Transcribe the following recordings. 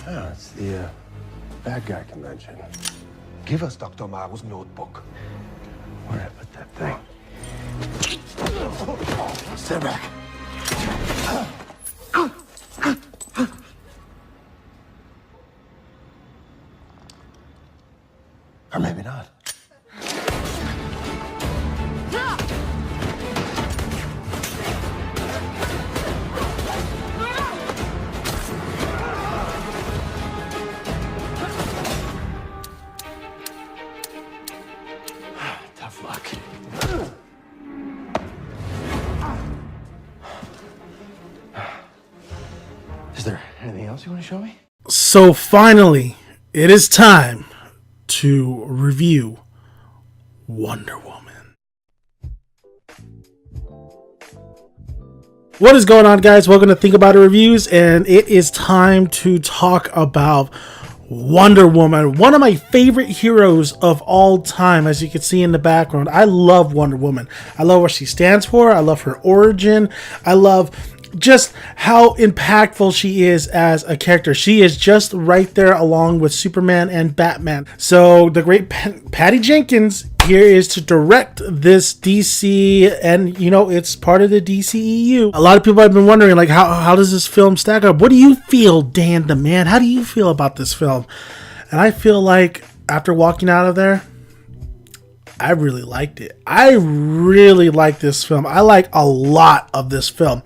Ah, it's the bad guy convention. Give us Dr. Maru's notebook. Where'd I put that thing? Stand back. Or maybe not. Tough luck. Is there anything else you want to show me? So finally, it is time to review Wonder Woman. What is going on, guys? Welcome to Think About It Reviews, and it is time to talk about Wonder Woman, one of my favorite heroes of all time. As you can see in the background, I love Wonder Woman. I love what she stands for. I love her origin. I love just how impactful she is as a character. She is just right there along with Superman and Batman. So the great Patty Jenkins here is to direct this DC, and you know, it's part of the DCEU. A lot of people have been wondering, like, how does this film stack up? What do you feel, Dan the Man? How do you feel about this film? And I feel like after walking out of there, I really liked it. I really like this film. I like a lot of this film.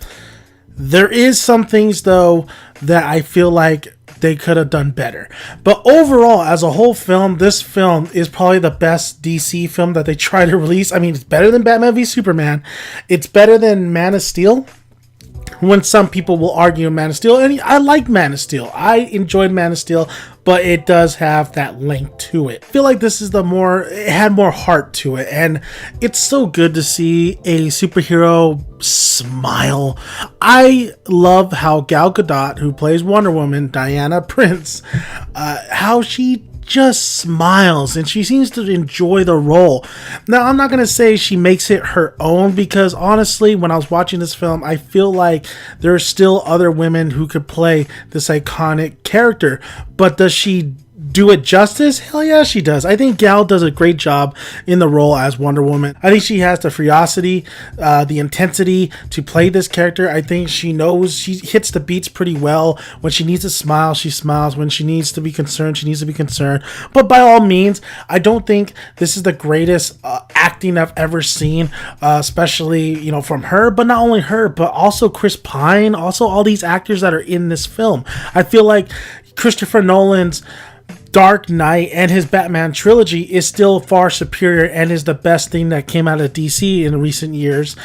There is some things, though, that I feel like they could have done better. But overall, as a whole film, this film is probably the best DC film that they try to release. I mean, it's better than Batman v Superman. It's better than Man of Steel, when some people will argue Man of Steel. And I like Man of Steel. I enjoyed Man of Steel, but it does have that link to it. I feel like this is it had more heart to it, and it's so good to see a superhero smile. I love how Gal Gadot, who plays Wonder Woman, Diana Prince, how she just smiles and she seems to enjoy the role. Now, I'm not going to say she makes it her own, because honestly, when I was watching this film, I feel like there are still other women who could play this iconic character. But does she do it justice? Hell yeah, she does. I think Gal does a great job in the role as Wonder Woman. I think she has the ferocity, the intensity to play this character. I think she knows, she hits the beats pretty well. When she needs to smile, she smiles. When she needs to be concerned, she needs to be concerned. But by all means, I don't think this is the greatest acting I've ever seen, especially, you know, from her, but not only her, but also Chris Pine, also all these actors that are in this film. I feel like Christopher Nolan's Dark Knight and his Batman trilogy is still far superior and is the best thing that came out of DC in recent years,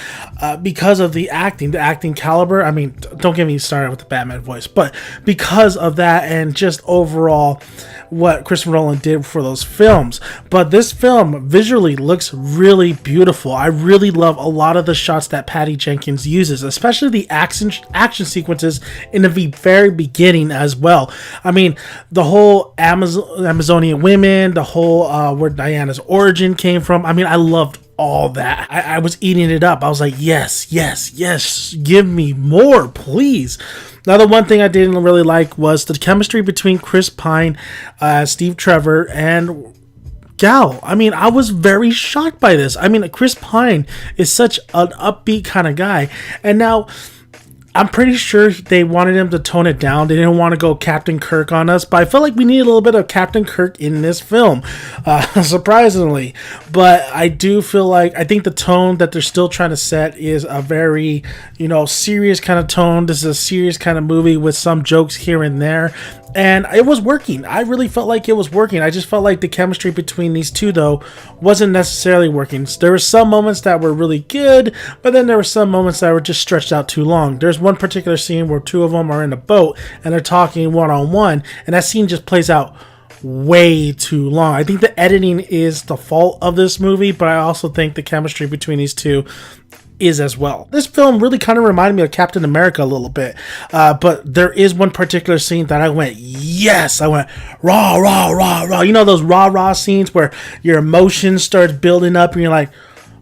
because of the acting caliber. I mean, don't get me started with the Batman voice, but because of that and just overall what Christopher Nolan did for those films. But this film visually looks really beautiful. I really love a lot of the shots that Patty Jenkins uses, especially the action sequences in the very beginning as well. I mean, the whole Amazonian women, the whole where Diana's origin came from. I mean, I loved all that. I was eating it up. I was like, yes, give me more, please. Now, the one thing I didn't really like was the chemistry between Chris Pine, Steve Trevor, and Gal. I mean, I was very shocked by this. I mean, Chris Pine is such an upbeat kind of guy, and now I'm pretty sure they wanted him to tone it down. They didn't want to go Captain Kirk on us, but I felt like we need a little bit of Captain Kirk in this film, surprisingly. But I do feel like, I think the tone that they're still trying to set is a very, you know, serious kind of tone. This is a serious kind of movie with some jokes here and there. And it was working. I really felt like it was working. I just felt like the chemistry between these two, though, wasn't necessarily working. There were some moments that were really good, but then there were some moments that were just stretched out too long. There's one particular scene where two of them are in a boat and they're talking one-on-one, and that scene just plays out way too long. I think the editing is the fault of this movie, but I also think the chemistry between these two is as well. This film really kind of reminded me of Captain America a little bit, but there is one particular scene that I went, yes, I went rah, rah, rah, rah. You know those rah, rah scenes where your emotions start building up and you're like,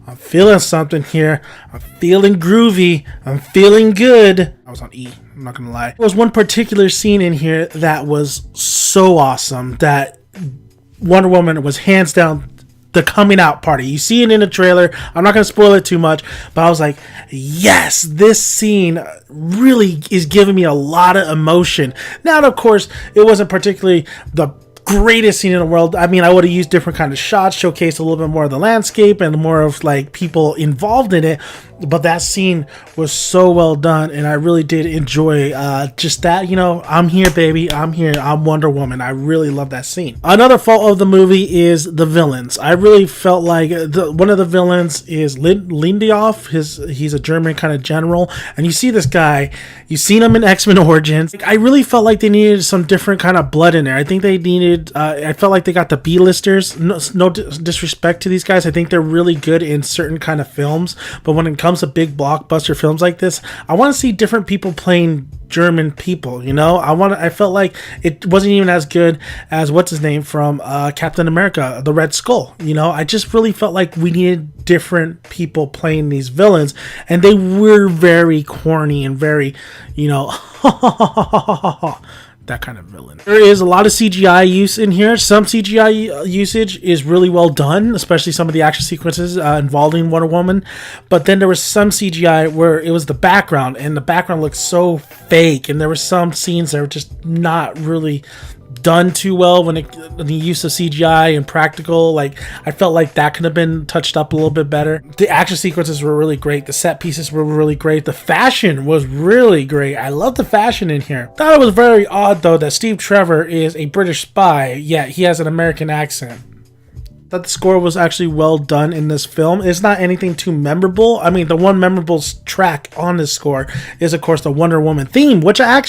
I'm feeling something here. I'm feeling groovy. I'm feeling good. I was on E. I'm not gonna lie. There was one particular scene in here that was so awesome that Wonder Woman was hands down the coming out party. You see it in the trailer. I'm not going to spoil it too much, but I was like, yes, this scene really is giving me a lot of emotion. Now, of course, it wasn't particularly the greatest scene in the world. I mean, I would have used different kind of shots, showcased a little bit more of the landscape and more of like people involved in it, but that scene was so well done, and I really did enjoy just that. You know, I'm here, baby, I'm here, I'm Wonder Woman. I really love that scene. Another fault of the movie is the villains. I really felt like one of the villains is Lindelof. He's a German kind of general, and you see this guy, you've seen him in X-Men Origins. I really felt like they needed some different kind of blood in there. I think they needed I felt like they got the B-listers. No disrespect to these guys, I think they're really good in certain kind of films, but when it comes to big blockbuster films like this, I want to see different people playing German people. You know, I felt like it wasn't even as good as what's his name from Captain America, the Red Skull. You know, I just really felt like we needed different people playing these villains, and they were very corny and very, you know, that kind of villain. There is a lot of CGI use in here. Some CGI usage is really well done, especially some of the action sequences involving Wonder Woman. But then there was some CGI where it was the background, and the background looked so fake, and there were some scenes that were just not really done too well when the use of CGI and practical. Like, I felt like that could have been touched up a little bit better. The action sequences were really great. The set pieces were really great. The fashion was really great. I love the fashion in here. Thought it was very odd though that Steve Trevor is a British spy, yet he has an American accent. That the score was actually well done in this film. It's not anything too memorable. I mean, the one memorable track on this score is, of course, the Wonder Woman theme, which I'm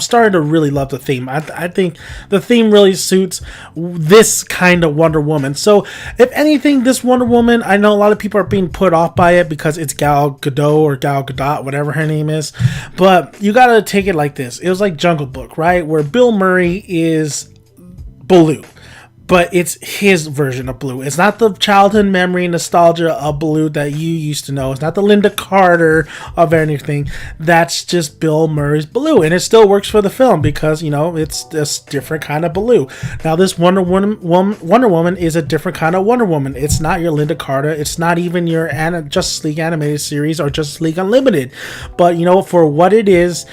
starting to really love the theme. I think the theme really suits this kind of Wonder Woman. So, if anything, this Wonder Woman, I know a lot of people are being put off by it because it's Gal Gadot or Gal Gadot, whatever her name is. But you gotta take it like this. It was like Jungle Book, right? Where Bill Murray is Baloo, but it's his version of Blue. It's not the childhood memory nostalgia of Blue that you used to know. It's not the Linda Carter of anything. That's just Bill Murray's Blue, and it still works for the film because, you know, it's this different kind of Blue. Now, this Wonder Woman is a different kind of Wonder Woman. It's not your Linda Carter. It's not even your Justice League animated series or Justice League Unlimited. But, you know, for what it is,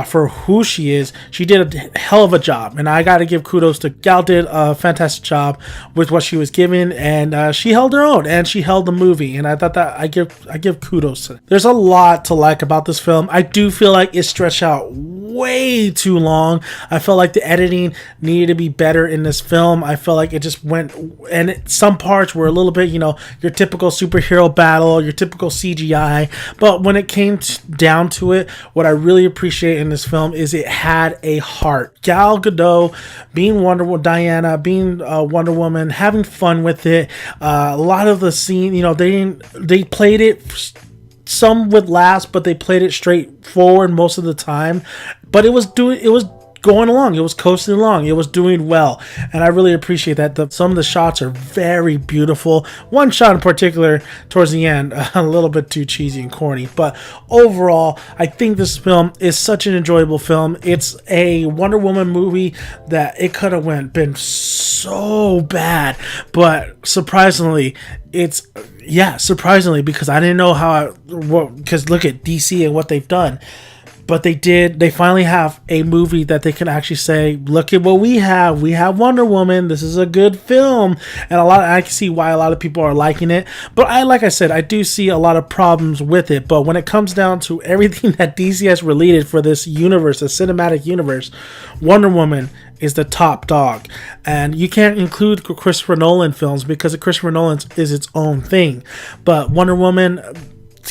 for who she is, she did a hell of a job, and I gotta give kudos to Gal. Did a fantastic job with what she was given, and she held her own, and she held the movie, and I thought that I give kudos to it. There's a lot to like about this film. I do feel like it stretched out way too long. I felt like the editing needed to be better in this film. I felt like it just went, and some parts were a little bit, you know, your typical superhero battle, your typical CGI, but when it came down to it, what I really appreciate in this film is it had a heart. Gal Gadot being Diana, being Wonder Woman, having fun with it. A lot of the scene, you know, they played it, some with laughs, but they played it straightforward most of the time. But it was going along, it was coasting along, it was doing well, and I really appreciate that. Some of the shots are very beautiful. One shot in particular towards the end, a little bit too cheesy and corny, but overall I think this film is such an enjoyable film. It's a Wonder Woman movie that it could have been so bad, but surprisingly because I didn't know because look at DC and what they've done. But they finally have a movie that they can actually say, look at what we have. We have Wonder Woman. This is a good film. And I can see why a lot of people are liking it. But like I said, I do see a lot of problems with it. But when it comes down to everything that DC has related for this universe, the cinematic universe, Wonder Woman is the top dog. And you can't include Christopher Nolan films because Christopher Nolan is its own thing. But Wonder Woman,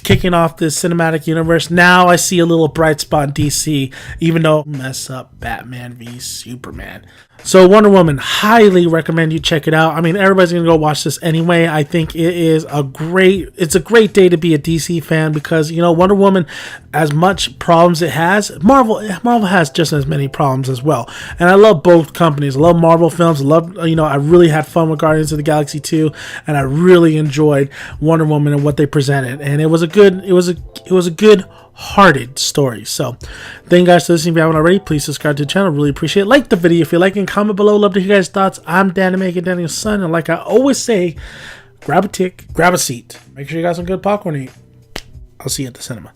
kicking off this cinematic universe. Now I see a little bright spot in DC, even though mess up Batman v Superman. So Wonder Woman, highly recommend you check it out. I mean, everybody's gonna go watch this anyway. I think it's a great day to be a DC fan because, you know, Wonder Woman, as much problems it has, Marvel has just as many problems as well. And I love both companies. I love Marvel films. I really had fun with Guardians of the Galaxy 2, and I really enjoyed Wonder Woman and what they presented. And it was a good hearted story. So thank you guys for listening. If you haven't already, please subscribe to the channel. Really appreciate it. Like the video if you like, and comment below. Love to hear you guys' thoughts. I'm Danny Megan, Daniel's son, and like I always say, grab a tick, grab a seat, make sure you got some good popcorn to eat. I'll see you at the cinema.